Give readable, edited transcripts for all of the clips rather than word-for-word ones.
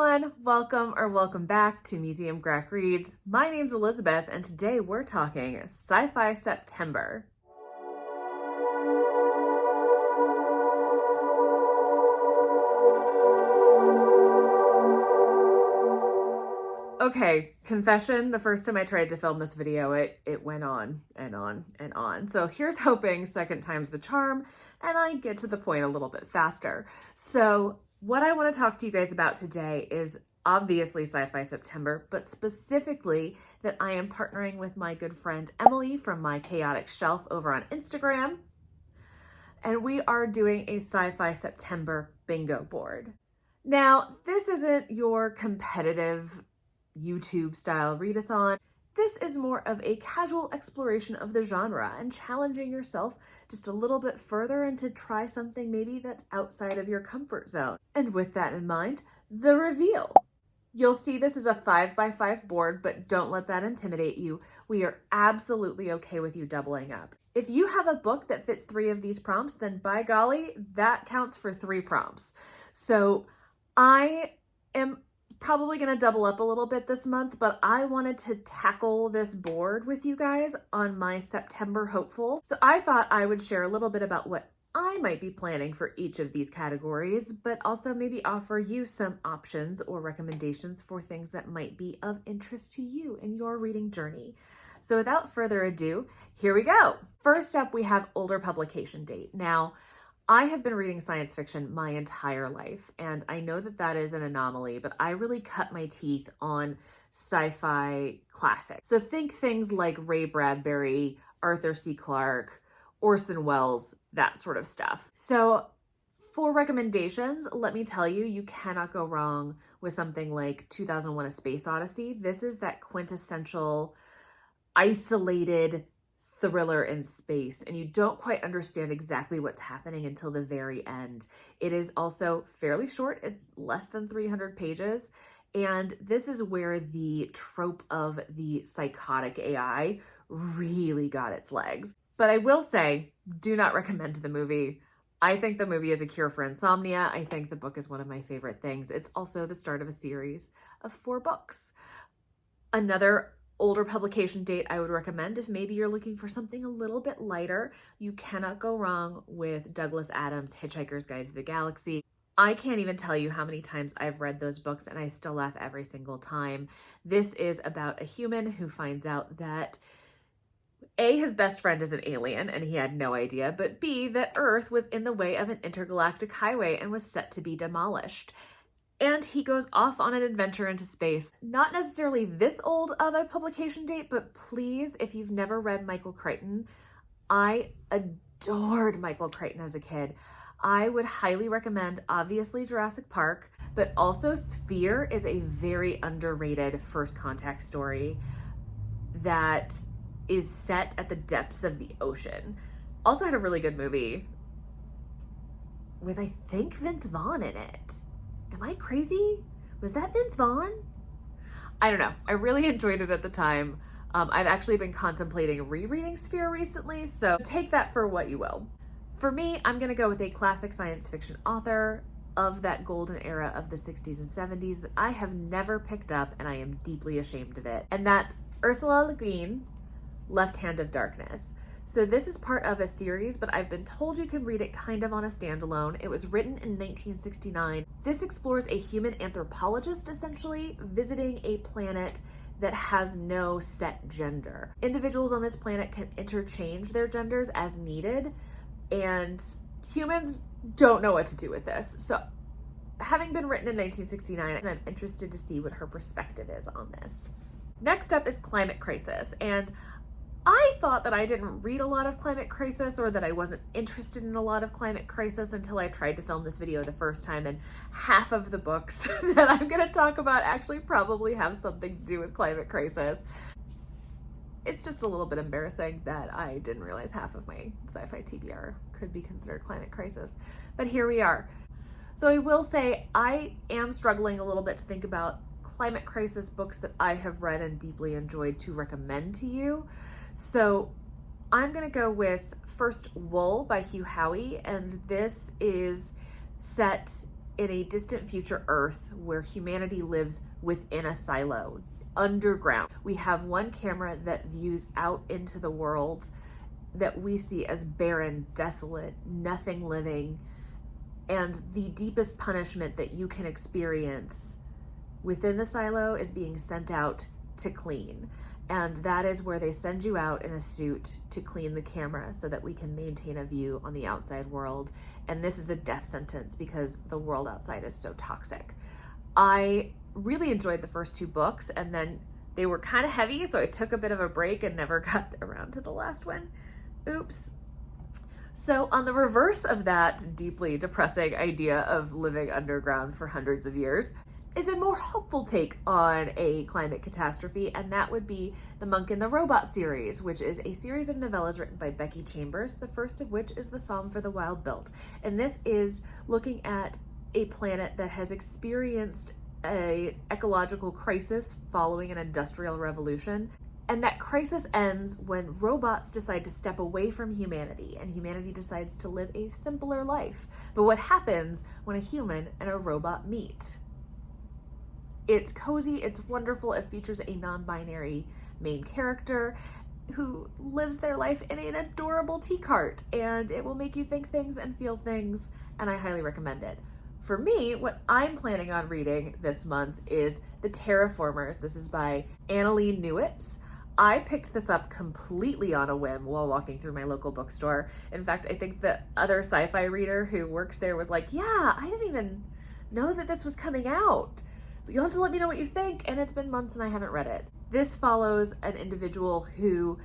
everyone, welcome back to Museum Grack Reads. My name's Elizabeth and today we're talking Sci-Fi September. Okay, confession, the first time I tried to film this video, it went on and on and on. So here's hoping second time's the charm and I get to the point a little bit faster. So what I want to talk to you guys about today is obviously Sci-Fi September, but specifically that I am partnering with my good friend Emily from My Chaotic Shelf over on Instagram. And we are doing a Sci-Fi September Bingo Board. Now, this isn't your competitive YouTube style readathon. This is more of a casual exploration of the genre and challenging yourself just a little bit further and to try something maybe that's outside of your comfort zone. And with that in mind, the reveal. You'll see this is a 5x5 board, but don't let that intimidate you. We are absolutely okay with you doubling up. If you have a book that fits 3 of these prompts, then by golly, that counts for 3 prompts. So I am probably going to double up a little bit this month, but I wanted to tackle this board with you guys on my September hopeful. So I thought I would share a little bit about what I might be planning for each of these categories, but also maybe offer you some options or recommendations for things that might be of interest to you in your reading journey. So without further ado, here we go. First up, we have older publication date. Now, I have been reading science fiction my entire life, and I know that that is an anomaly, but I really cut my teeth on sci-fi classics. So think things like Ray Bradbury, Arthur C. Clarke, Orson Welles, that sort of stuff. So for recommendations, let me tell you, you cannot go wrong with something like 2001: A Space Odyssey. This is that quintessential, isolated thriller in space, and you don't quite understand exactly what's happening until the very end. It is also fairly short. It's less than 300 pages. And this is where the trope of the psychotic AI really got its legs. But I will say, do not recommend the movie. I think the movie is a cure for insomnia. I think the book is one of my favorite things. It's also the start of a series of 4 books. Another older publication date I would recommend if maybe you're looking for something a little bit lighter, you cannot go wrong with Douglas Adams' Hitchhiker's Guide to the Galaxy. I can't even tell you how many times I've read those books and I still laugh every single time. This is about a human who finds out that A, his best friend is an alien and he had no idea, but B, that Earth was in the way of an intergalactic highway and was set to be demolished. And he goes off on an adventure into space. Not necessarily this old of a publication date, but please, if you've never read Michael Crichton, I adored Michael Crichton as a kid. I would highly recommend, obviously, Jurassic Park, but also Sphere is a very underrated first contact story that is set at the depths of the ocean. Also had a really good movie with, I think, Vince Vaughn in it. Am I crazy? Was that Vince Vaughn? I don't know. I really enjoyed it at the time. I've actually been contemplating rereading Sphere recently, so take that for what you will. For me, I'm going to go with a classic science fiction author of that golden era of the 60s and 70s that I have never picked up, and I am deeply ashamed of it. And that's Ursula Le Guin, Left Hand of Darkness. So this is part of a series, but I've been told you can read it kind of on a standalone. It was written in 1969. This explores a human anthropologist, essentially, visiting a planet that has no set gender. Individuals on this planet can interchange their genders as needed, and humans don't know what to do with this. So having been written in 1969, I'm interested to see what her perspective is on this. Next up is Climate Crisis, and I thought that I didn't read a lot of Climate Crisis or that I wasn't interested in a lot of Climate Crisis until I tried to film this video the first time, and half of the books that I'm going to talk about actually probably have something to do with Climate Crisis. It's just a little bit embarrassing that I didn't realize half of my sci-fi TBR could be considered Climate Crisis, but here we are. So I will say I am struggling a little bit to think about Climate Crisis books that I have read and deeply enjoyed to recommend to you. So I'm going to go with first Wool by Hugh Howey, and this is set in a distant future Earth where humanity lives within a silo, underground. We have one camera that views out into the world that we see as barren, desolate, nothing living, and the deepest punishment that you can experience within the silo is being sent out to clean. And that is where they send you out in a suit to clean the camera so that we can maintain a view on the outside world. And this is a death sentence because the world outside is so toxic. I really enjoyed the first two books, and then they were kind of heavy, so I took a bit of a break and never got around to the last one. Oops. So on the reverse of that deeply depressing idea of living underground for hundreds of years is a more hopeful take on a climate catastrophe, and that would be the Monk and the Robot series, which is a series of novellas written by Becky Chambers, the first of which is the Psalm for the Wild Built. And this is looking at a planet that has experienced an ecological crisis following an industrial revolution. And that crisis ends when robots decide to step away from humanity and humanity decides to live a simpler life. But what happens when a human and a robot meet? It's cozy, it's wonderful, it features a non-binary main character who lives their life in an adorable tea cart, and it will make you think things and feel things, and I highly recommend it. For me, what I'm planning on reading this month is The Terraformers. This is by Annalee Newitz. I picked this up completely on a whim while walking through my local bookstore. In fact, I think the other sci-fi reader who works there was like, yeah, I didn't even know that this was coming out. But you'll have to let me know what you think, and it's been months and I haven't read it. This follows an individual who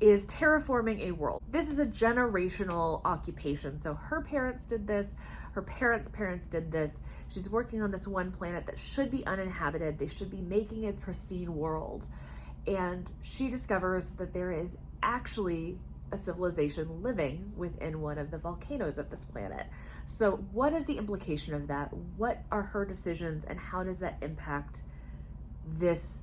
is terraforming a world. This is a generational occupation. So her parents did this, her parents' parents did this. She's working on this one planet that should be uninhabited. They should be making a pristine world. And she discovers that there is actually a civilization living within one of the volcanoes of this planet. So what is the implication of that? What are her decisions and how does that impact this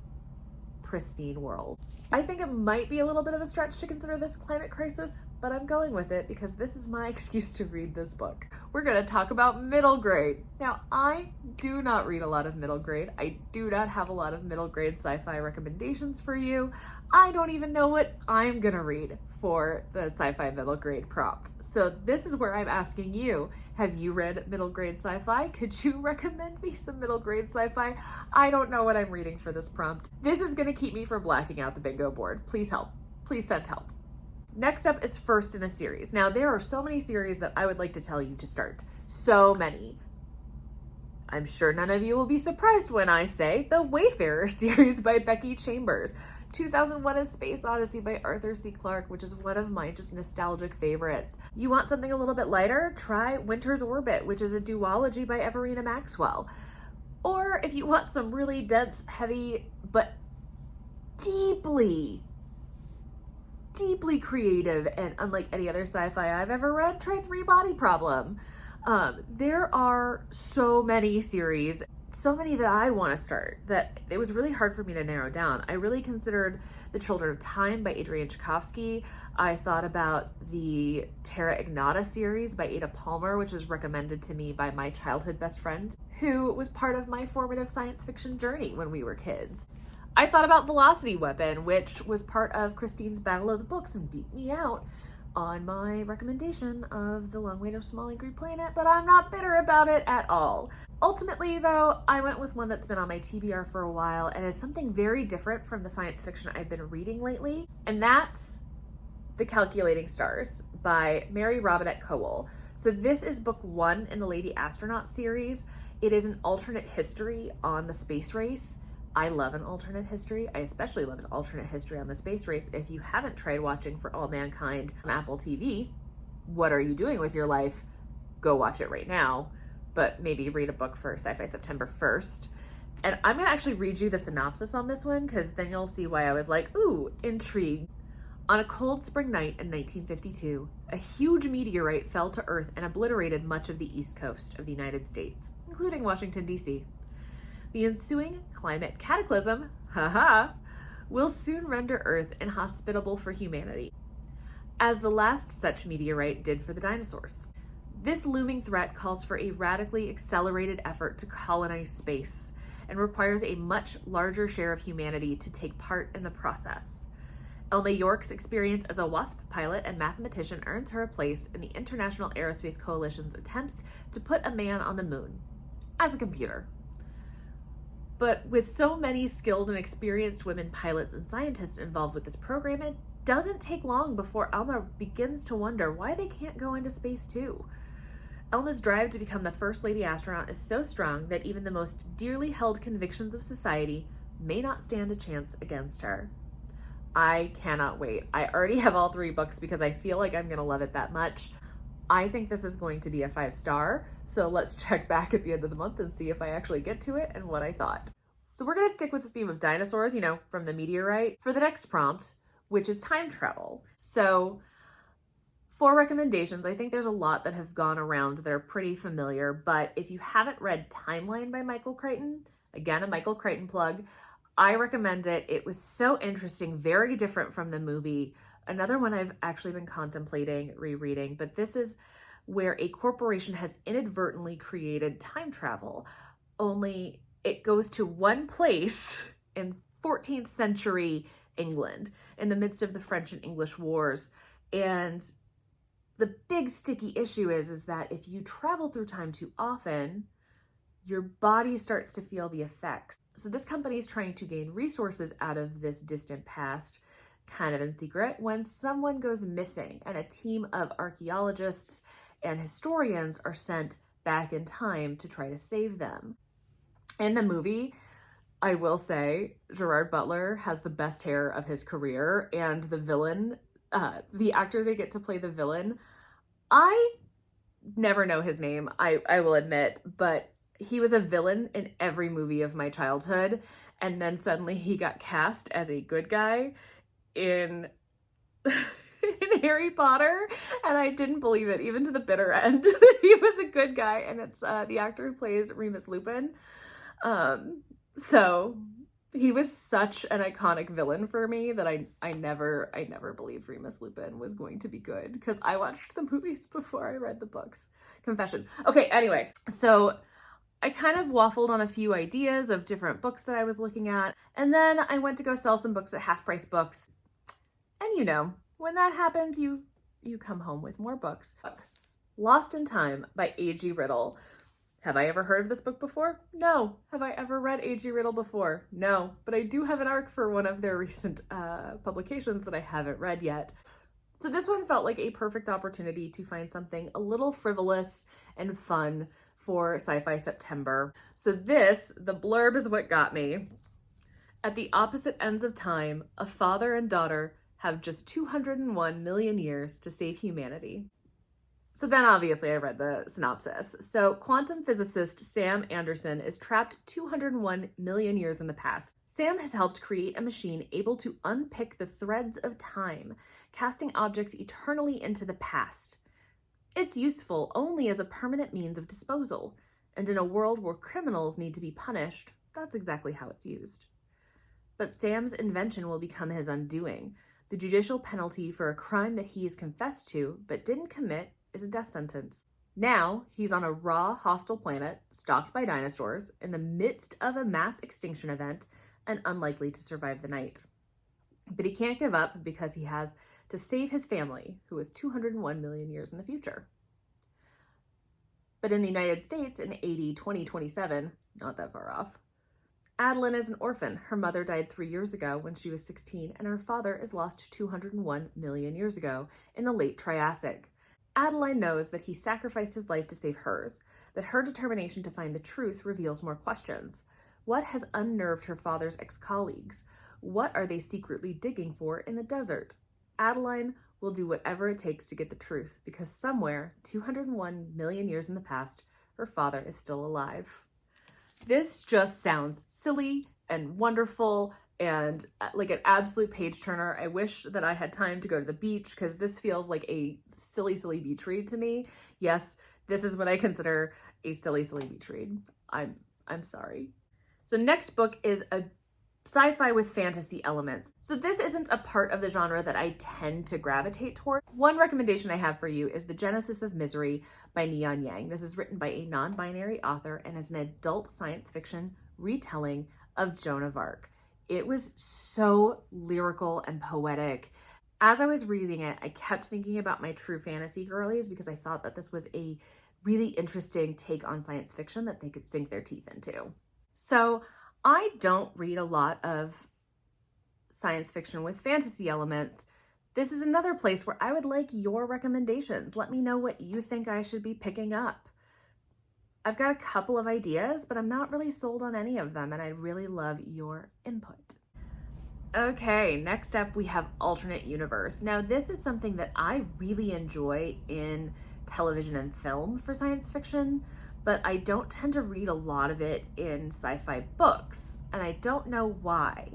pristine world? I think it might be a little bit of a stretch to consider this climate crisis, but I'm going with it because this is my excuse to read this book. We're going to talk about middle grade. Now, I do not read a lot of middle grade. I do not have a lot of middle grade sci-fi recommendations for you. I don't even know what I'm going to read for the sci-fi middle grade prompt. So this is where I'm asking you, have you read middle grade sci-fi? Could you recommend me some middle grade sci-fi? I don't know what I'm reading for this prompt. This is going to keep me from blacking out the bingo board. Please help. Please send help. Next up is first in a series. Now, there are so many series that I would like to tell you to start. So many. I'm sure none of you will be surprised when I say the Wayfarer series by Becky Chambers. 2001: A Space Odyssey by Arthur C. Clarke, which is one of my just nostalgic favorites. You want something a little bit lighter? Try Winter's Orbit, which is a duology by Everina Maxwell. Or if you want some really dense, heavy, but deeply creative and unlike any other sci-fi I've ever read, try Three Body Problem. There are so many series, so many that I want to start, that it was really hard for me to narrow down. I really considered The Children of Time by Adrian Tchaikovsky. I thought about the Terra Ignota series by Ada Palmer, which was recommended to me by my childhood best friend, who was part of my formative science fiction journey when we were kids. I thought about Velocity Weapon, which was part of Christine's Battle of the Books and beat me out on my recommendation of The Long Way to a Small Angry Planet, but I'm not bitter about it at all. Ultimately, though, I went with one that's been on my TBR for a while and is something very different from the science fiction I've been reading lately, and that's The Calculating Stars by Mary Robinette Kowal. So this is book 1 in the Lady Astronaut series. It is an alternate history on the space race. I love an alternate history. I especially love an alternate history on the space race. If you haven't tried watching For All Mankind on Apple TV, what are you doing with your life? Go watch it right now, but maybe read a book for Sci-fi September 1st. And I'm gonna actually read you the synopsis on this one because then you'll see why I was like, ooh, intrigued. On a cold spring night in 1952, a huge meteorite fell to Earth and obliterated much of the east coast of the United States, including Washington, D.C. The ensuing climate cataclysm, will soon render Earth inhospitable for humanity, as the last such meteorite did for the dinosaurs. This looming threat calls for a radically accelerated effort to colonize space and requires a much larger share of humanity to take part in the process. Elma York's experience as a WASP pilot and mathematician earns her a place in the International Aerospace Coalition's attempts to put a man on the moon, as a computer. But with so many skilled and experienced women pilots and scientists involved with this program, it doesn't take long before Elma begins to wonder why they can't go into space too. Elma's drive to become the first lady astronaut is so strong that even the most dearly held convictions of society may not stand a chance against her. I cannot wait. I already have all 3 books because I feel like I'm gonna love it that much. I think this is going to be a 5-star, so let's check back at the end of the month and see if I actually get to it and what I thought. So we're gonna stick with the theme of dinosaurs, from the meteorite, for the next prompt, which is time travel. So for recommendations, I think there's a lot that have gone around that are pretty familiar, but if you haven't read Timeline by Michael Crichton, again, a Michael Crichton plug, I recommend it. It was so interesting, very different from the movie. Another one I've actually been contemplating rereading, but this is where a corporation has inadvertently created time travel, only it goes to one place in 14th century England in the midst of the French and English wars. And the big sticky issue is that if you travel through time too often, your body starts to feel the effects. So this company is trying to gain resources out of this distant past, kind of in secret, when someone goes missing and a team of archaeologists and historians are sent back in time to try to save them. In the movie, I will say, Gerard Butler has the best hair of his career, and the villain, the actor they get to play the villain, I never know his name, I will admit, but he was a villain in every movie of my childhood, and then suddenly he got cast as a good guy in in Harry Potter, and I didn't believe it, even to the bitter end, that he was a good guy, and it's the actor who plays Remus Lupin. So he was such an iconic villain for me that I never believed Remus Lupin was going to be good, because I watched the movies before I read the books. Confession. Okay, anyway, so I kind of waffled on a few ideas of different books that I was looking at, and then I went to go sell some books at Half Price Books. And when that happens, you come home with more books. Lost in Time by A.G. Riddle. Have I ever heard of this book before? No. Have I ever read A.G. Riddle before? No. But I do have an arc for one of their recent publications that I haven't read yet. So this one felt like a perfect opportunity to find something a little frivolous and fun for Sci-Fi September. So the blurb is what got me. At the opposite ends of time, a father and daughter have just 201 million years to save humanity. So then obviously I read the synopsis. So quantum physicist Sam Anderson is trapped 201 million years in the past. Sam has helped create a machine able to unpick the threads of time, casting objects eternally into the past. It's useful only as a permanent means of disposal, and in a world where criminals need to be punished, that's exactly how it's used. But Sam's invention will become his undoing. The judicial penalty for a crime that he has confessed to but didn't commit is a death sentence. Now, he's on a raw, hostile planet, stalked by dinosaurs, in the midst of a mass extinction event, and unlikely to survive the night. But he can't give up because he has to save his family, who is 201 million years in the future. But in the United States, in AD 2027, not that far off, Adeline is an orphan. Her mother died 3 years ago when she was 16, and her father is lost 201 million years ago in the late Triassic. Adeline knows that he sacrificed his life to save hers, but her determination to find the truth reveals more questions. What has unnerved her father's ex-colleagues? What are they secretly digging for in the desert? Adeline will do whatever it takes to get the truth, because somewhere, 201 million years in the past, her father is still alive. This just sounds silly and wonderful and like an absolute page turner. I wish that I had time to go to the beach, because this feels like a silly beach read to me. Yes, this is what I consider a silly beach read. I'm sorry. So next book is a sci-fi with fantasy elements. So this isn't a part of the genre that I tend to gravitate toward. One recommendation I have for you is The Genesis of Misery by Neon Yang. This is written by a non-binary author and is an adult science fiction retelling of Joan of Arc. It was so lyrical and poetic. As I was reading it, I kept thinking about my true fantasy girlies because I thought that this was a really interesting take on science fiction that they could sink their teeth into. So I don't read a lot of science fiction with fantasy elements. This is another place where I would like your recommendations. Let me know what you think I should be picking up. I've got a couple of ideas, but I'm not really sold on any of them, and I'd really love your input. Okay, next up we have alternate universe. Now this is something that I really enjoy in television and film for science fiction, but I don't tend to read a lot of it in sci-fi books, and I don't know why.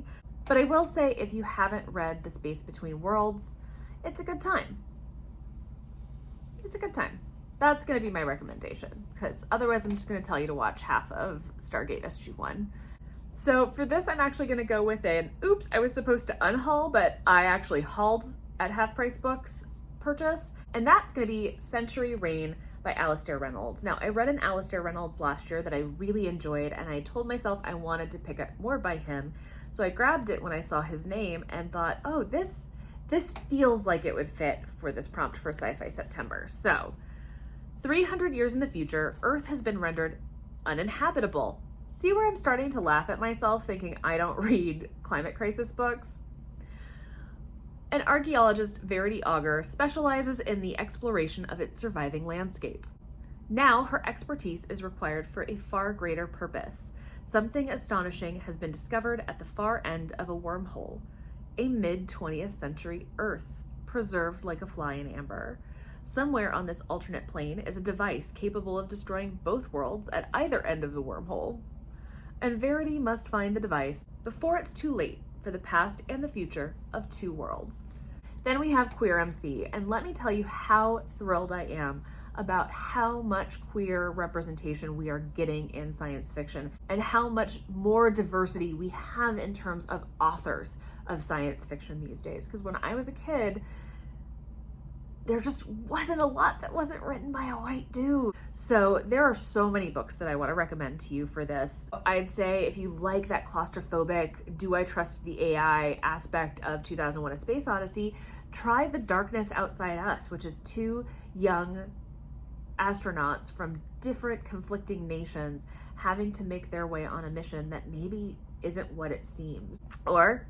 But I will say, if you haven't read The Space Between Worlds, it's a good time. It's a good time. That's going to be my recommendation, because otherwise I'm just going to tell you to watch half of Stargate SG-1. So for this, I'm actually going to go with an, oops, I was supposed to unhaul, but I actually hauled at Half Price Books purchase, and that's going to be Century Reign by Alastair Reynolds. Now, I read an Alastair Reynolds last year that I really enjoyed, and I told myself I wanted to pick up more by him. So I grabbed it when I saw his name and thought, oh, this feels like it would fit for this prompt for Sci-fi September. So, 300 years in the future, Earth has been rendered uninhabitable. See where I'm starting to laugh at myself thinking I don't read climate crisis books? An archaeologist, Verity Auger, specializes in the exploration of its surviving landscape. Now, her expertise is required for a far greater purpose. Something astonishing has been discovered at the far end of a wormhole. A mid-20th century Earth, preserved like a fly in amber. Somewhere on this alternate plane is a device capable of destroying both worlds at either end of the wormhole. And Verity must find the device before it's too late for the past and the future of two worlds. Then we have Queer MC, and let me tell you how thrilled I am about how much queer representation we are getting in science fiction and how much more diversity we have in terms of authors of science fiction these days. Because when I was a kid, there just wasn't a lot that wasn't written by a white dude. So there are so many books that I want to recommend to you for this. I'd say if you like that claustrophobic, do I trust the AI aspect of 2001: A Space Odyssey, try The Darkness Outside Us, which is two young astronauts from different conflicting nations having to make their way on a mission that maybe isn't what it seems. Or,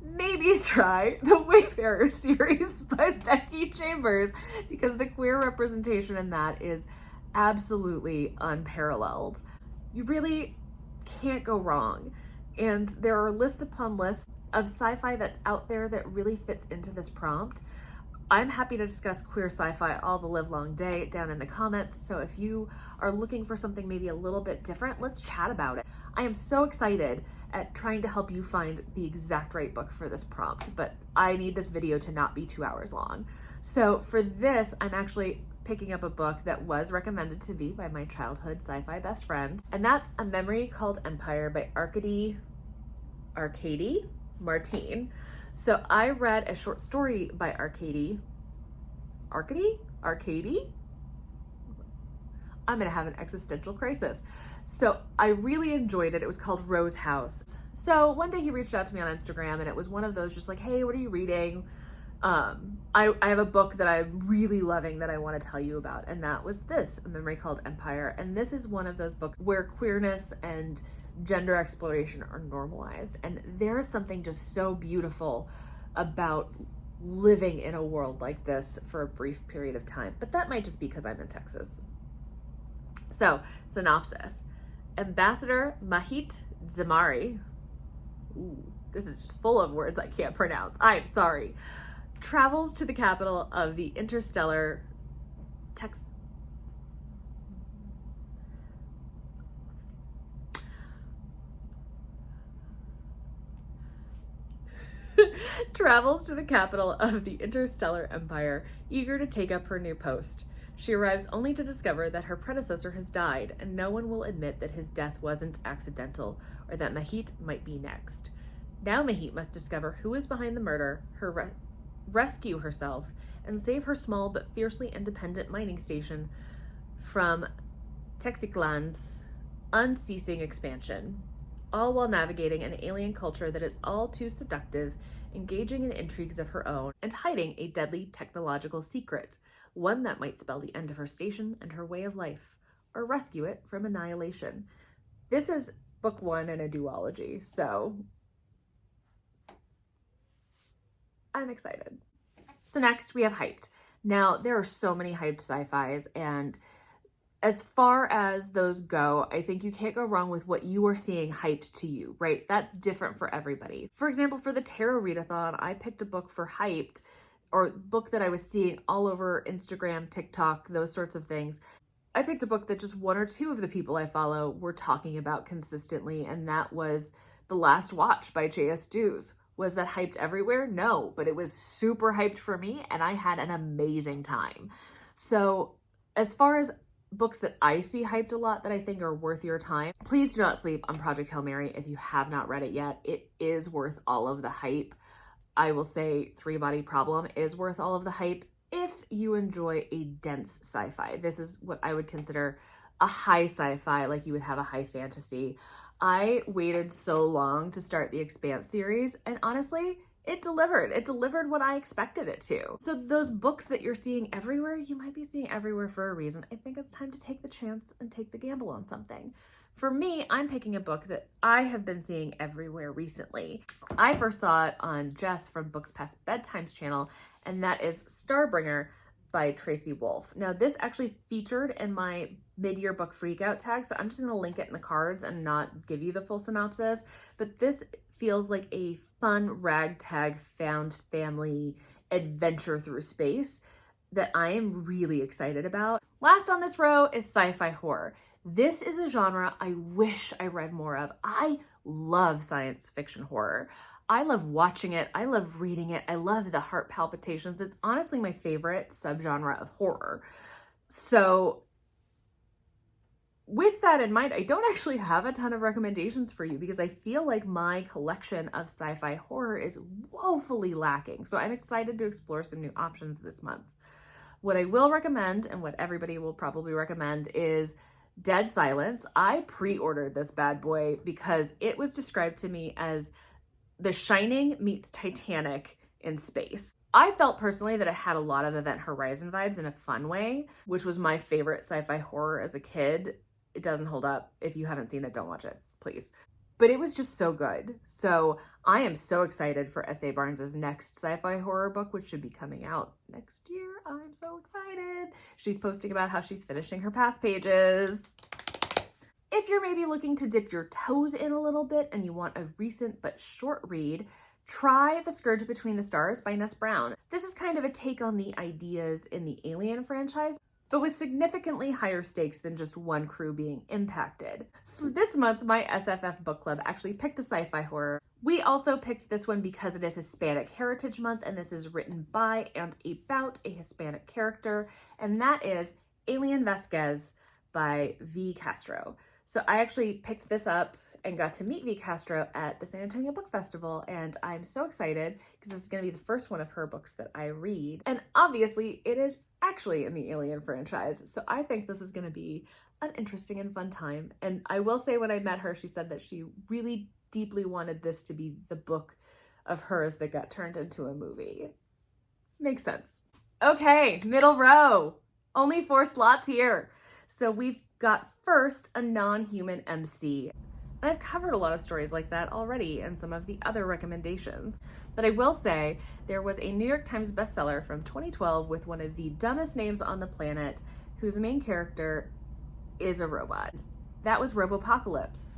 maybe try the Wayfarer series by Becky Chambers, because the queer representation in that is absolutely unparalleled. You really can't go wrong. And there are lists upon lists of sci-fi that's out there that really fits into this prompt. I'm happy to discuss queer sci-fi all the live long day down in the comments, so if you are looking for something maybe a little bit different, let's chat about it. I am so excited at trying to help you find the exact right book for this prompt, but I need this video to not be 2 hours long. So for this, I'm actually picking up a book that was recommended to me by my childhood sci-fi best friend, and that's A Memory Called Empire by Arkady Martine. So I read a short story by Arkady? I'm gonna have an existential crisis. So I really enjoyed it. It was called Rose House. So one day he reached out to me on Instagram, and it was one of those just like, hey, what are you reading? I have a book that I'm really loving that I want to tell you about, and that was this, A Memory Called Empire. And this is one of those books where queerness and gender exploration are normalized, and there's something just so beautiful about living in a world like this for a brief period of time, but that might just be because I'm in Texas. So, synopsis. Ambassador Mahit Zemari, this is just full of words I can't pronounce, I'm sorry, travels to the capital of the interstellar travels to the capital of the interstellar empire, eager to take up her new post. She arrives only to discover that her predecessor has died, and no one will admit that his death wasn't accidental, or that Mahit might be next. Now Mahit must discover who is behind the murder, rescue herself, and save her small but fiercely independent mining station from Texiclan's unceasing expansion, all while navigating an alien culture that is all too seductive, engaging in intrigues of her own, and hiding a deadly technological secret, one that might spell the end of her station and her way of life, or rescue it from annihilation. This is book 1 in a duology, so I'm excited. So next we have hyped. Now, there are so many hyped sci-fis, and as far as those go, I think you can't go wrong with what you are seeing hyped to you, right? That's different for everybody. For example, for the tarot readathon, I picked a book for hyped, or book that I was seeing all over Instagram, TikTok, those sorts of things. I picked a book that just 1 or 2 of the people I follow were talking about consistently, and that was The Last Watch by J.S. Dews. Was that hyped everywhere? No, but it was super hyped for me, and I had an amazing time. So as far as books that I see hyped a lot that I think are worth your time, please do not sleep on Project Hail Mary if you have not read it yet. It is worth all of the hype. I will say Three Body Problem is worth all of the hype if you enjoy a dense sci-fi. This is what I would consider a high sci-fi, like you would have a high fantasy. I waited so long to start the Expanse series, and honestly, it delivered. It delivered what I expected it to. So those books that you're seeing everywhere, you might be seeing everywhere for a reason. I think it's time to take the chance and take the gamble on something. For me, I'm picking a book that I have been seeing everywhere recently. I first saw it on Jess from Books Past Bedtime's channel, and that is Starbringer by Tracy Wolff. Now, this actually featured in my mid-year book freakout tag, so I'm just going to link it in the cards and not give you the full synopsis, but this feels like a fun ragtag found family adventure through space that I am really excited about. Last on this row is Sci-Fi Horror. This is a genre I wish I read more of. I love science fiction horror. I love watching it. I love reading it. I love the heart palpitations. It's honestly my favorite subgenre of horror. So with that in mind, I don't actually have a ton of recommendations for you because I feel like my collection of sci-fi horror is woefully lacking. So I'm excited to explore some new options this month. What I will recommend, and what everybody will probably recommend, is Dead Silence. I pre-ordered this bad boy because it was described to me as The Shining meets Titanic in space. I felt personally that it had a lot of Event Horizon vibes in a fun way, which was my favorite sci-fi horror as a kid. It doesn't hold up. If you haven't seen it, don't watch it, please. But it was just so good. So I am so excited for S.A. Barnes's next sci-fi horror book, which should be coming out next year. I'm so excited. She's posting about how she's finishing her past pages. If you're maybe looking to dip your toes in a little bit and you want a recent but short read, try The Scourge Between the Stars by Ness Brown. This is kind of a take on the ideas in the Alien franchise, but with significantly higher stakes than just one crew being impacted. For this month, my SFF book club actually picked a sci-fi horror. We also picked this one because it is Hispanic Heritage Month, and this is written by and about a Hispanic character, and that is Alien Vasquez by V. Castro. So I actually picked this up and got to meet V. Castro at the San Antonio Book Festival, and I'm so excited because this is going to be the first one of her books that I read. And obviously, it is actually in the Alien franchise, so I think this is going to be an interesting and fun time. And I will say, when I met her, she said that she really deeply wanted this to be the book of hers that got turned into a movie. Makes sense. Okay, middle row. Only 4 slots here. So we've got first a non-human MC. And I've covered a lot of stories like that already in some of the other recommendations. But I will say there was a New York Times bestseller from 2012 with one of the dumbest names on the planet, whose main character is a robot. That was Robopocalypse.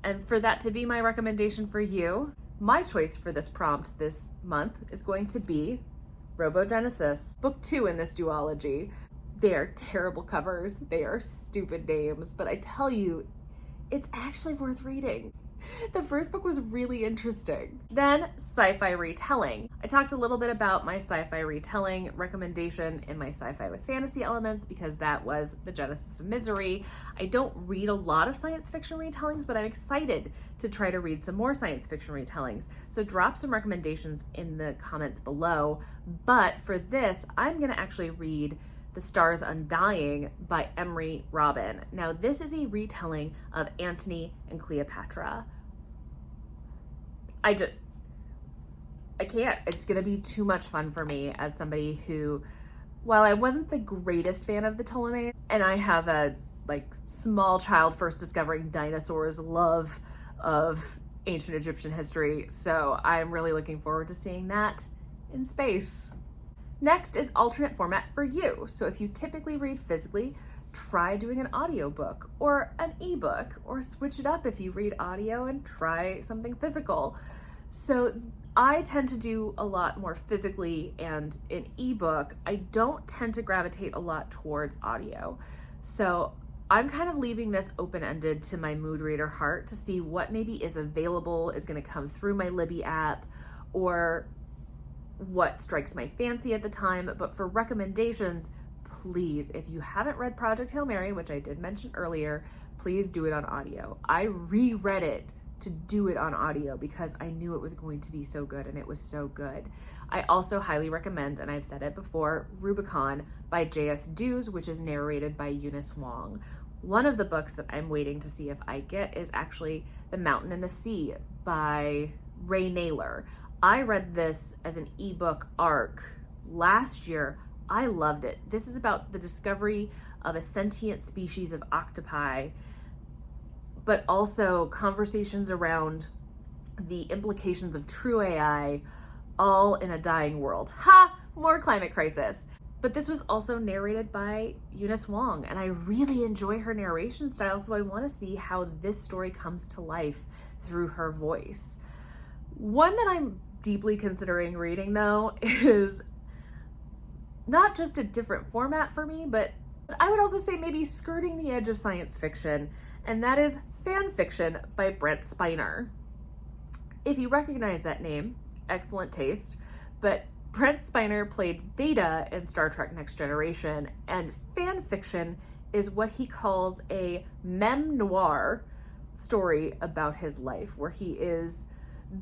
And for that to be my recommendation for you, my choice for this prompt this month is going to be Robogenesis, book 2 in this duology. They are terrible covers, they are stupid names, but I tell you, it's actually worth reading. The first book was really interesting. Then Sci-Fi Retelling. I talked a little bit about my Sci-Fi Retelling recommendation in my Sci-Fi with Fantasy Elements because that was the genesis of Misery. I don't read a lot of science fiction retellings, but I'm excited to try to read some more science fiction retellings. So drop some recommendations in the comments below. But for this, I'm gonna actually read The Stars Undying by Emery Robin. Now, this is a retelling of Antony and Cleopatra. I can't. It's gonna be too much fun for me as somebody who, while I wasn't the greatest fan of the Ptolemies, and I have a small child first discovering dinosaurs love of ancient Egyptian history, so I'm really looking forward to seeing that in space. Next is alternate format for you. So if you typically read physically, try doing an audiobook or an ebook, or switch it up if you read audio and try something physical. So I tend to do a lot more physically, and in ebook, I don't tend to gravitate a lot towards audio. So I'm kind of leaving this open-ended to my mood reader heart to see what maybe is available, is gonna come through my Libby app, or what strikes my fancy at the time. But for recommendations, please, if you haven't read Project Hail Mary, which I did mention earlier, please do it on audio. I reread it to do it on audio because I knew it was going to be so good, and it was so good. I also highly recommend, and I've said it before, Rubicon by J.S. Dews, which is narrated by Eunice Wong. One of the books that I'm waiting to see if I get is actually The Mountain and the Sea by Ray Naylor. I read this as an ebook arc last year. I loved it. This is about the discovery of a sentient species of octopi, but also conversations around the implications of true AI, all in a dying world. Ha! More climate crisis. But this was also narrated by Eunice Wong, and I really enjoy her narration style, so I want to see how this story comes to life through her voice. One that I'm deeply considering reading, though, is not just a different format for me, but I would also say maybe skirting the edge of science fiction, and that is fan fiction by Brent Spiner. If you recognize that name, excellent taste, but Brent Spiner played Data in Star Trek Next Generation, and fan fiction is what he calls a memoir story about his life, where he is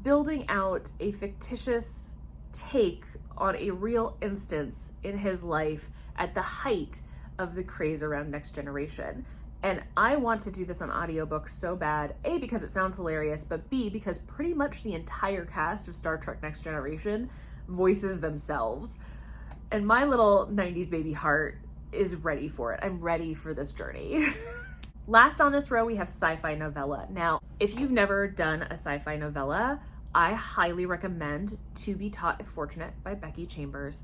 building out a fictitious take on a real instance in his life at the height of the craze around Next Generation. And I want to do this on audiobook so bad, A, because it sounds hilarious, but B, because pretty much the entire cast of Star Trek Next Generation voices themselves. And my little 90s baby heart is ready for it. I'm ready for this journey. Last on this row, we have Sci-Fi Novella. Now, if you've never done a sci-fi novella, I highly recommend To Be Taught If Fortunate by Becky Chambers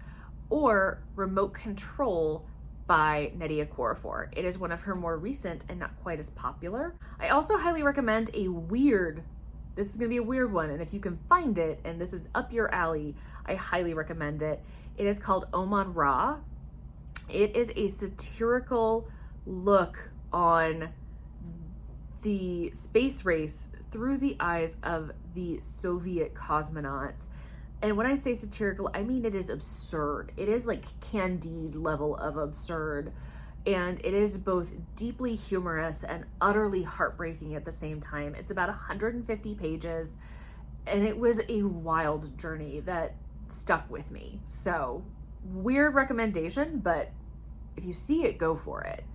or Remote Control by Nydia Okorafor. It is one of her more recent and not quite as popular. I also highly recommend this is gonna be a weird one, and if you can find it, and this is up your alley, I highly recommend it. It is called Oman Ra. It is a satirical look on the space race through the eyes of the Soviet cosmonauts. And when I say satirical, I mean it is absurd. It is like Candide level of absurd. And it is both deeply humorous and utterly heartbreaking at the same time. It's about 150 pages, and it was a wild journey that stuck with me. So, weird recommendation, but if you see it, go for it.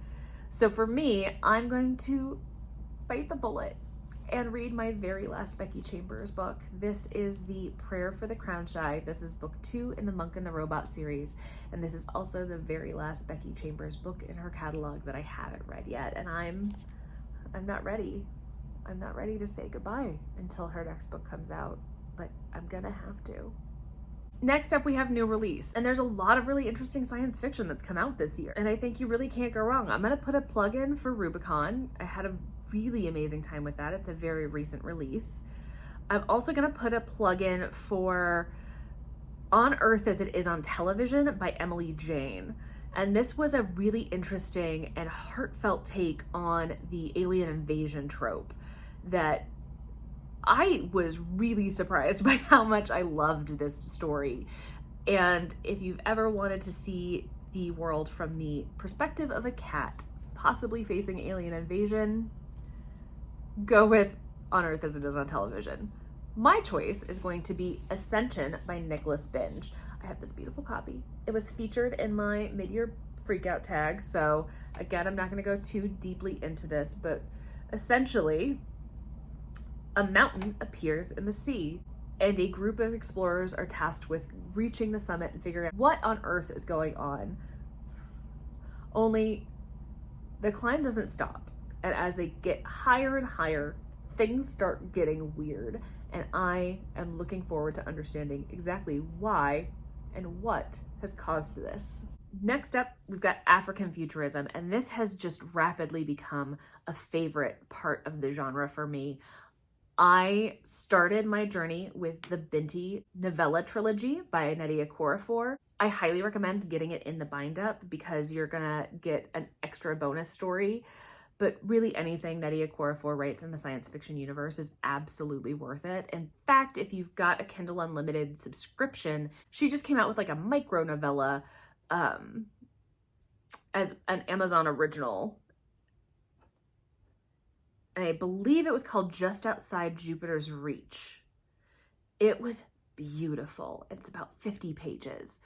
So for me, I'm going to bite the bullet and read my very last Becky Chambers book. This is The Prayer for the Crown Shy. This is book 2 in the Monk and the Robot series. And this is also the very last Becky Chambers book in her catalog that I haven't read yet. And I'm not ready. I'm not ready to say goodbye until her next book comes out, but I'm gonna have to. Next up, we have new release, and there's a lot of really interesting science fiction that's come out this year, and I think you really can't go wrong. I'm gonna put a plug in for Rubicon. I had a really amazing time with that. It's a very recent release. I'm also gonna put a plug in for On Earth as It Is on Television by Emily Jane. And this was a really interesting and heartfelt take on the alien invasion trope that I was really surprised by how much I loved this story. And if you've ever wanted to see the world from the perspective of a cat possibly facing alien invasion, go with On Earth as It Is on Television. My choice is going to be Ascension by Nicholas Binge. I have this beautiful copy. It was featured in my mid-year freakout tag, so again, I'm not going to go too deeply into this, but essentially, a mountain appears in the sea, and a group of explorers are tasked with reaching the summit and figuring out what on earth is going on. Only the climb doesn't stop, and as they get higher and higher, things start getting weird, and I am looking forward to understanding exactly why and what has caused this. Next up, we've got African futurism, and this has just rapidly become a favorite part of the genre for me. I started my journey with the Binti Novella trilogy by Nnedi Okorafor. I highly recommend getting it in the bind-up because you're gonna get an extra bonus story. But really anything Nnedi Okorafor writes in the science fiction universe is absolutely worth it. In fact, if you've got a Kindle Unlimited subscription, she just came out with like a micro novella as an Amazon original. And I believe it was called Just Outside Jupiter's Reach. It was beautiful. It's about 50 pages.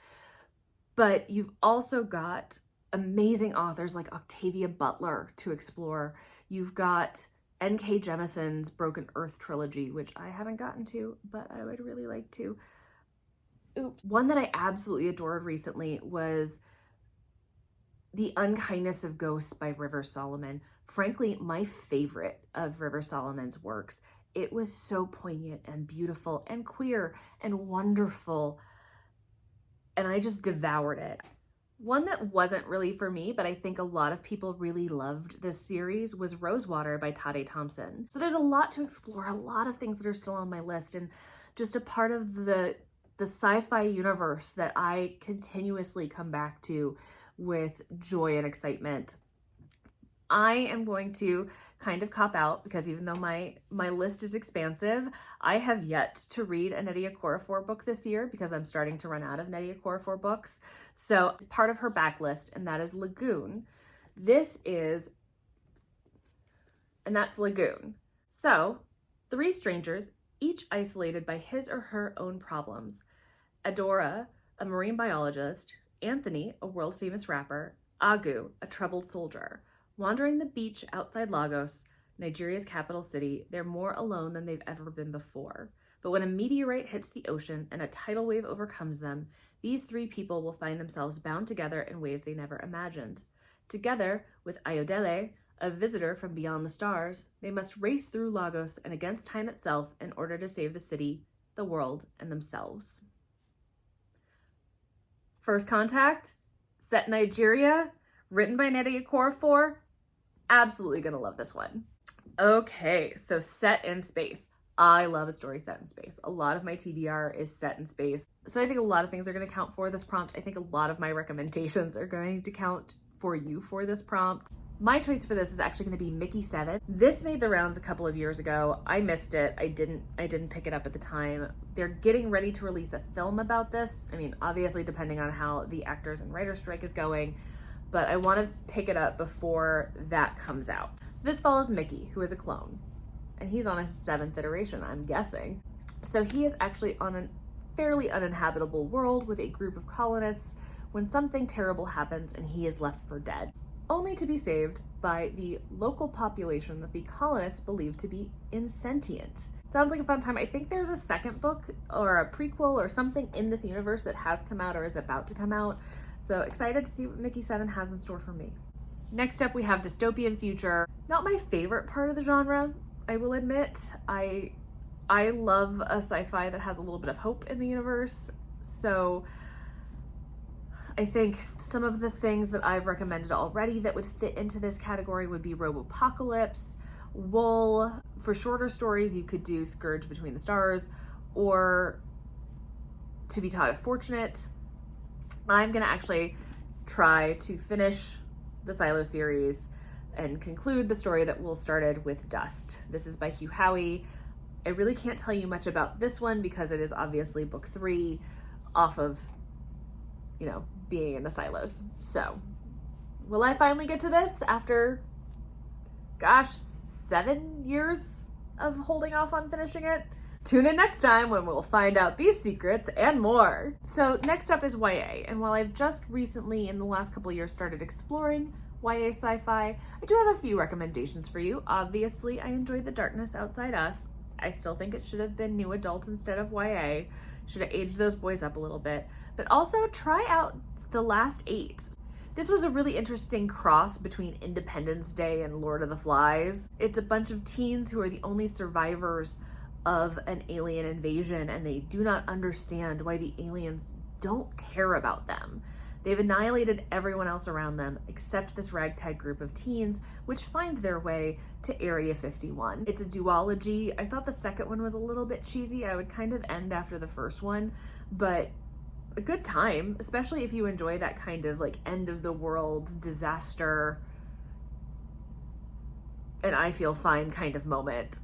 But you've also got amazing authors like Octavia Butler to explore. You've got N.K. Jemison's Broken Earth trilogy, which I haven't gotten to, but I would really like to. Oops. One that I absolutely adored recently was The Unkindness of Ghosts by River Solomon. Frankly, my favorite of River Solomon's works. It was so poignant and beautiful and queer and wonderful, and I just devoured it. One that wasn't really for me, but I think a lot of people really loved this series, was Rosewater by Tade Thompson. So there's a lot to explore, a lot of things that are still on my list, and just a part of the sci-fi universe that I continuously come back to with joy and excitement. I am going to kind of cop out because even though my list is expansive, I have yet to read a Nnedi Okorafor book this year because I'm starting to run out of Nnedi Okorafor books. So it's part of her backlist, and that is Lagoon. And that's Lagoon. So 3 strangers, each isolated by his or her own problems. Adora, a marine biologist, Anthony, a world-famous rapper, Agu, a troubled soldier. Wandering the beach outside Lagos, Nigeria's capital city, they're more alone than they've ever been before. But when a meteorite hits the ocean and a tidal wave overcomes them, these 3 people will find themselves bound together in ways they never imagined. Together with Ayodele, a visitor from beyond the stars, they must race through Lagos and against time itself in order to save the city, the world, and themselves. First Contact, set in Nigeria, written by Nnedi Okorafor. Absolutely gonna love this one. Okay, so set in space. I love a story set in space. A lot of my TBR is set in space. So I think a lot of things are gonna count for this prompt. I think a lot of my recommendations are going to count for you for this prompt. My choice for this is actually gonna be Mickey 7. This made the rounds a couple of years ago. I missed it. I didn't pick it up at the time. They're getting ready to release a film about this. I mean, obviously depending on how the actors and writers strike is going, but I want to pick it up before that comes out. So this follows Mickey, who is a clone, and he's on his 7th iteration, I'm guessing. So he is actually on a fairly uninhabitable world with a group of colonists when something terrible happens and he is left for dead, only to be saved by the local population that the colonists believe to be insentient. Sounds like a fun time. I think there's a second book or a prequel or something in this universe that has come out or is about to come out. So excited to see what Mickey 7 has in store for me. Next up, we have Dystopian Future. Not my favorite part of the genre, I will admit. I love a sci-fi that has a little bit of hope in the universe. So I think some of the things that I've recommended already that would fit into this category would be Robopocalypse, Wool. For shorter stories, you could do Scourge Between the Stars or To Be Taught If Fortunate. I'm gonna actually try to finish the Silo series and conclude the story that Will started with Dust. This is by Hugh Howey. I really can't tell you much about this one because it is obviously book 3 off of, you know, being in the silos. So will I finally get to this after, gosh, 7 years of holding off on finishing it? Tune in next time when we'll find out these secrets and more. So next up is YA, and while I've just recently in the last couple of years started exploring YA sci-fi, I do have a few recommendations for you. Obviously, I enjoyed The Darkness Outside Us. I still think it should have been new adult instead of YA. Should have aged those boys up a little bit. But also try out The Last 8. This was a really interesting cross between Independence Day and Lord of the Flies. It's a bunch of teens who are the only survivors of an alien invasion, and they do not understand why the aliens don't care about them. They've annihilated everyone else around them except this ragtag group of teens, which find their way to Area 51. It's a duology. I thought the second one was a little bit cheesy. I would kind of end after the first one, but a good time, especially if you enjoy that kind of like end of the world disaster and I feel fine kind of moment.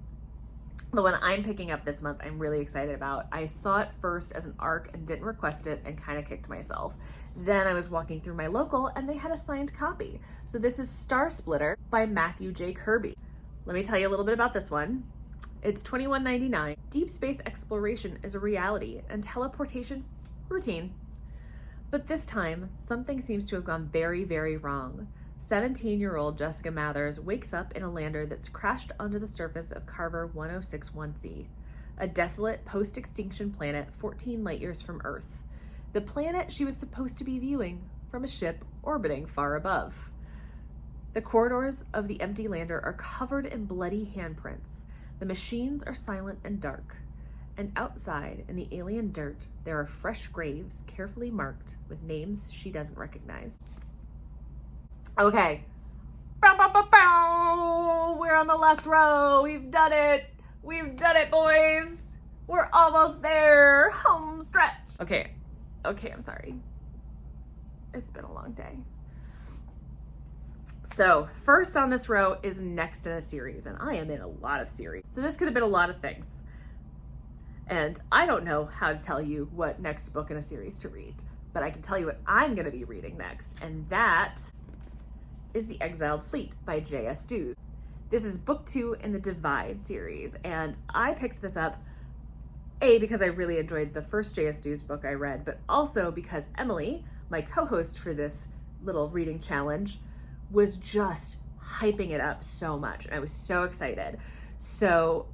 The one I'm picking up this month, I'm really excited about. I saw it first as an ARC and didn't request it and kind of kicked myself. Then I was walking through my local and they had a signed copy. So this is Star Splitter by Matthew J. Kirby. Let me tell you a little bit about this one. It's $21.99. Deep space exploration is a reality and teleportation routine. But this time, something seems to have gone very, very wrong. 17-year-old Jessica Mathers wakes up in a lander that's crashed onto the surface of Carver 1061c, a desolate post-extinction planet 14 light years from Earth, the planet she was supposed to be viewing from a ship orbiting far above. The corridors of the empty lander are covered in bloody handprints. The machines are silent and dark. And outside, in the alien dirt, there are fresh graves carefully marked with names she doesn't recognize. Okay. Bow, bow, bow, bow. We're on the last row. We've done it. We've done it, boys. We're almost there. Home stretch. Okay, I'm sorry. It's been a long day. So, first on this row is next in a series, and I am in a lot of series. So this could have been a lot of things. And I don't know how to tell you what next book in a series to read, but I can tell you what I'm going to be reading next, and that is The Exiled Fleet by J.S. Dews. This is book 2 in the Divide series, and I picked this up, A, because I really enjoyed the first J.S. Dews book I read, but also because Emily, my co-host for this little reading challenge, was just hyping it up so much, and I was so excited. So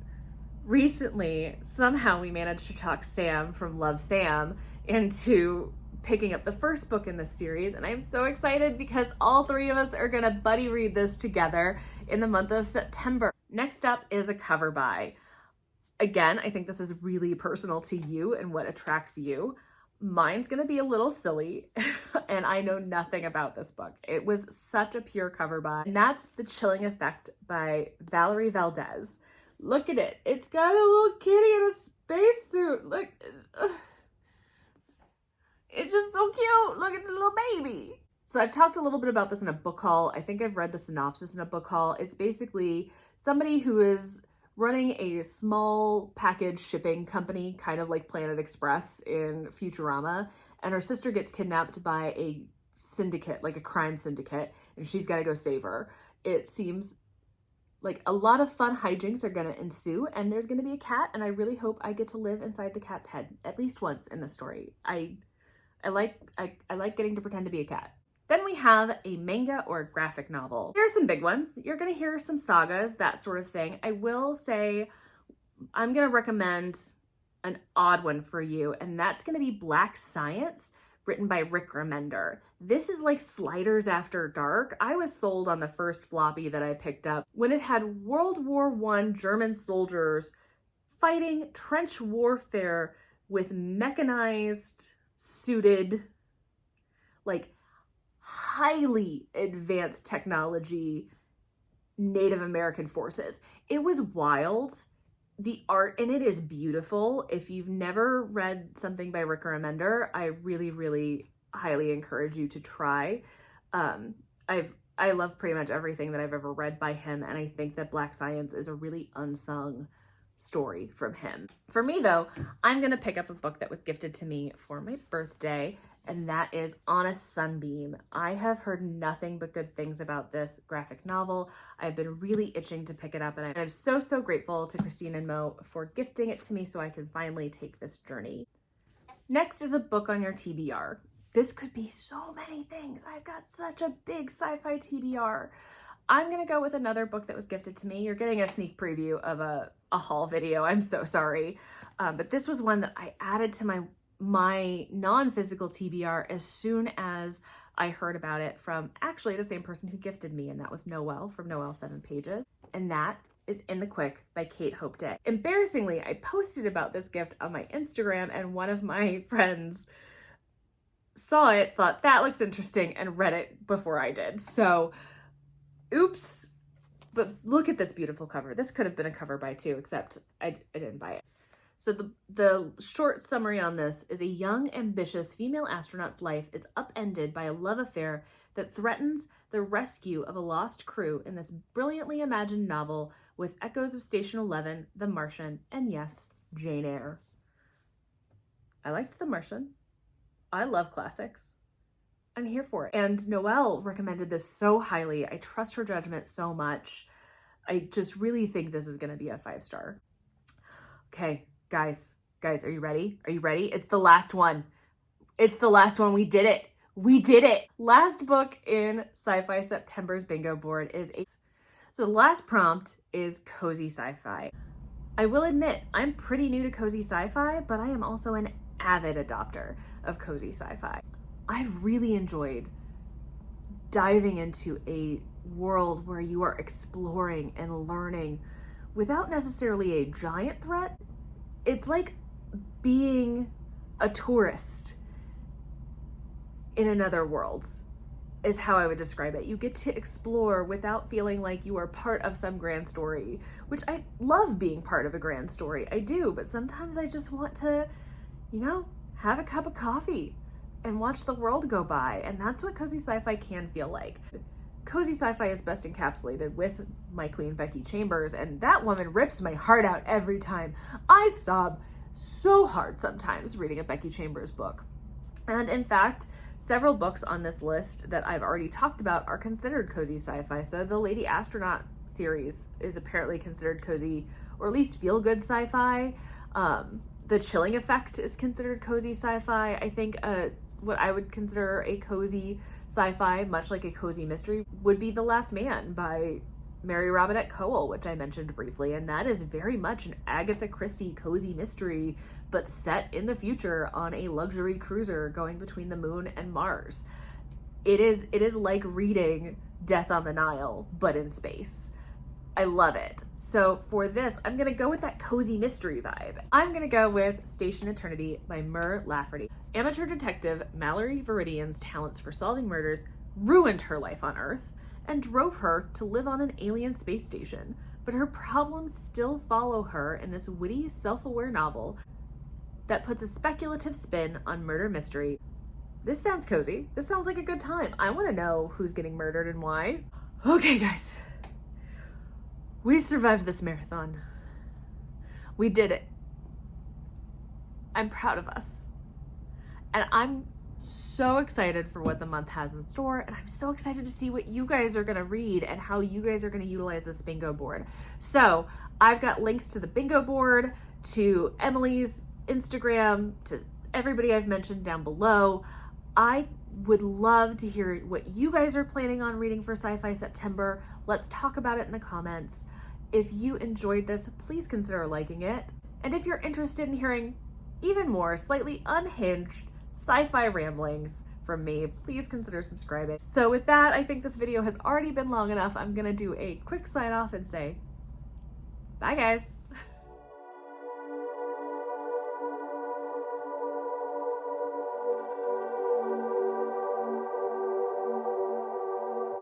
recently, somehow we managed to talk Sam from Love Sam into picking up the first book in this series, and I'm so excited because all 3 of us are gonna buddy read this together in the month of September. Next up is a cover by. Again, I think this is really personal to you and what attracts you. Mine's gonna be a little silly, and I know nothing about this book. It was such a pure cover by, and that's The Chilling Effect by Valerie Valdez. Look at it. It's got a little kitty in a spacesuit. Look. It's just so cute. Look at the little baby. So I've talked a little bit about this in a book haul. I think I've read the synopsis in a book haul. It's basically somebody who is running a small package shipping company, kind of like Planet Express in Futurama, and her sister gets kidnapped by a syndicate, like a crime syndicate, and she's got to go save her. It seems like a lot of fun hijinks are going to ensue, and there's going to be a cat, and I really hope I get to live inside the cat's head at least once in the story. I like getting to pretend to be a cat. Then we have a manga or a graphic novel. Here are some big ones. You're gonna hear some sagas, that sort of thing. I will say I'm gonna recommend an odd one for you, and that's gonna be Black Science, written by Rick Remender. This is like Sliders After Dark. I was sold on the first floppy that I picked up when it had World War I German soldiers fighting trench warfare with mechanized, suited, like highly advanced technology Native American forces. It was wild. The art in it is beautiful. If you've never read something by Rick Remender, I really, really highly encourage you to try. I love pretty much everything that I've ever read by him, and I think that Black Science is a really unsung story from him. For me though, I'm gonna pick up a book that was gifted to me for my birthday, and that is On a Sunbeam. I have heard nothing but good things about this graphic novel. I've been really itching to pick it up, and I'm so grateful to Christine and Mo for gifting it to me so I can finally take this journey. Next is a book on your TBR. This could be so many things. I've got such a big sci-fi TBR. I'm gonna go with another book that was gifted to me. You're getting a sneak preview of a haul video. I'm so sorry. But this was one that I added to my non-physical TBR as soon as I heard about it from actually the same person who gifted me, and that was Noelle from Noelle 7 Pages. And that is In the Quick by Kate Hope Day. Embarrassingly, I posted about this gift on my Instagram, and one of my friends saw it, thought that looks interesting, and read it before I did. So, oops. But look at this beautiful cover. This could have been a cover buy too, except I didn't buy it. So the short summary on this is: a young, ambitious female astronaut's life is upended by a love affair that threatens the rescue of a lost crew in this brilliantly imagined novel with echoes of Station 11, The Martian, and yes, Jane Eyre. I liked The Martian. I love classics. I'm here for it. And Noelle recommended this so highly. I trust her judgment so much. I just really think this is going to be a 5-star. Okay, guys, are you ready? Are you ready? It's the last one. It's the last one. We did it. We did it. Last book in Sci-Fi September's bingo board is so the last prompt is cozy sci-fi. I will admit, I'm pretty new to cozy sci-fi, but I am also an avid adopter of cozy sci-fi. I've really enjoyed diving into a world where you are exploring and learning without necessarily a giant threat. It's like being a tourist in another world, is how I would describe it. You get to explore without feeling like you are part of some grand story, which I love being part of a grand story. I do, but sometimes I just want to, have a cup of coffee and watch the world go by. And that's what cozy sci-fi can feel like. Cozy sci-fi is best encapsulated with my queen, Becky Chambers, and that woman rips my heart out every time. I sob so hard sometimes reading a Becky Chambers book. And in fact, several books on this list that I've already talked about are considered cozy sci-fi. So the Lady Astronaut series is apparently considered cozy, or at least feel-good sci-fi. The Chilling Effect is considered cozy sci-fi. I think what I would consider a cozy sci-fi, much like a cozy mystery, would be The Last Man by Mary Robinette Kowal, which I mentioned briefly, and that is very much an Agatha Christie cozy mystery, but set in the future on a luxury cruiser going between the moon and Mars. It is like reading Death on the Nile, but in space. I love it. So for this, I'm gonna go with that cozy mystery vibe. I'm gonna go with Station Eternity by Mur Lafferty. Amateur detective Mallory Viridian's talents for solving murders ruined her life on Earth and drove her to live on an alien space station. But her problems still follow her in this witty, self-aware novel that puts a speculative spin on murder mystery. This sounds cozy. This sounds like a good time. I want to know who's getting murdered and why. Okay, guys. We survived this marathon. We did it. I'm proud of us. And I'm so excited for what the month has in store, and I'm so excited to see what you guys are gonna read and how you guys are gonna utilize this bingo board. So I've got links to the bingo board, to Emily's Instagram, to everybody I've mentioned down below. I would love to hear what you guys are planning on reading for Sci-Fi September. Let's talk about it in the comments. If you enjoyed this, please consider liking it. And if you're interested in hearing even more slightly unhinged sci-fi ramblings from me, please consider subscribing. So with that, I think this video has already been long enough. I'm gonna do a quick sign off and say, bye guys.